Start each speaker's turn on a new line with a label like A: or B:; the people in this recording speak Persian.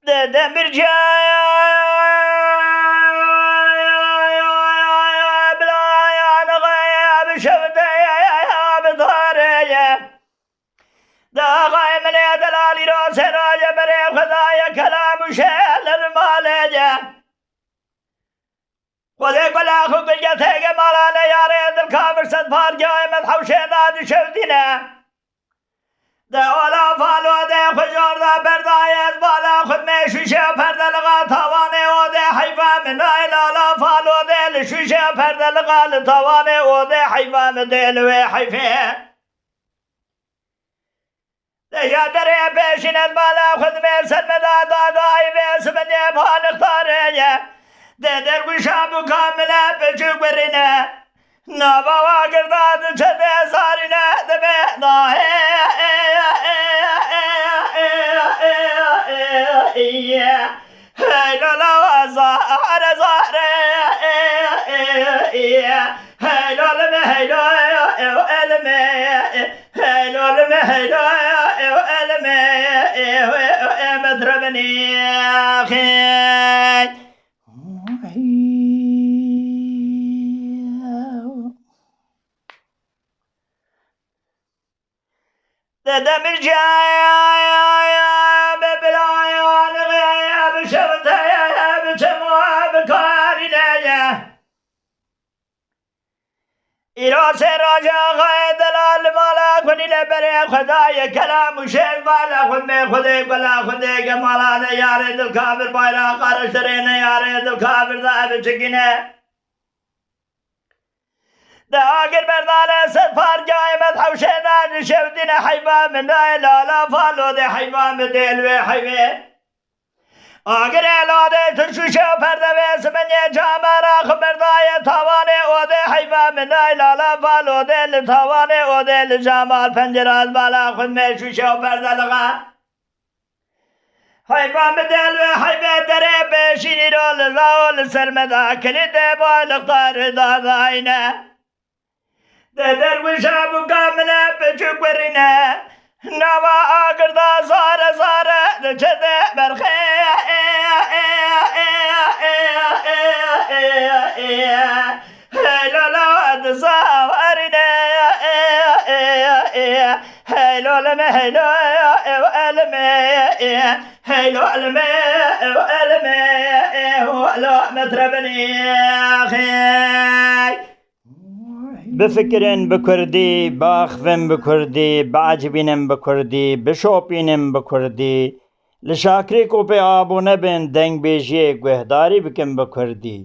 A: دمر جاي بلا يا غياب شفتي يا بطاري دا غاي من دلالي راس راجع بري خدايا كلام شيل المالجة خذي قلا خذ جتك مالانا يا ريت الكافر صد فار جاي مدحو شيداد شفتنا دا ولا فالو دا خجور دا بردايت بالا خد مشوشة پرده لغا تاوانه او دا حيفا من ايلا لا فالو دا لشوشة پرده لغا لتاوانه او دا حيفا من دلوه حيفه دجا دره پیشنت بالا خود مرسد مدادا دای بیس بنده بان اختاره ده درویشا بو کامله بچو برینه ناباوا گرداد چده زارینه ده بهداه هی لالا زهر زهره هی لالمه هی لالمه هی لالمه هی لالمه مدربني أخي دمر جاي ببلايان غياب شفتي بتموا بكارنا إراس راجع غاية دلال مالا خني لبري خدايا كلام وشيل مالا خد من خدي بلا خدي كمالانا يا ريت الكافر بايرا قارشترينا يا ريت الكافر ذهب شكينا دا آخر بردانه صد فار جاي مدحو شيدان شفتنا حيبا من لا لا فالو دي حيبا من دلوه حيبه آگر الاده تشوشه پرده بیس منی جامرا خبر دای تاوانه او ده حیفا من دای لالا فالو دل تاوانه او دل جامال پنجراز بالا خود میشوشه و پرده لغا حیفا من دل و حیفه دره پیشینی رو لزاول سرمدا کلید بای لختار داداینه ده درویشه بو کامله بچو برینه نوا آگر دا زاره زاره چده برخه هیلالا دزاورینه هیلالمه هیلالمه هیلالمه ولا متربني أخي بفكرن بكردي باخفن بكردي بعجبينن بكردي بشوبينن بكردي لشاكري کو پہ آبو نبن دنگ بیجیے گوہداری بکن بکردی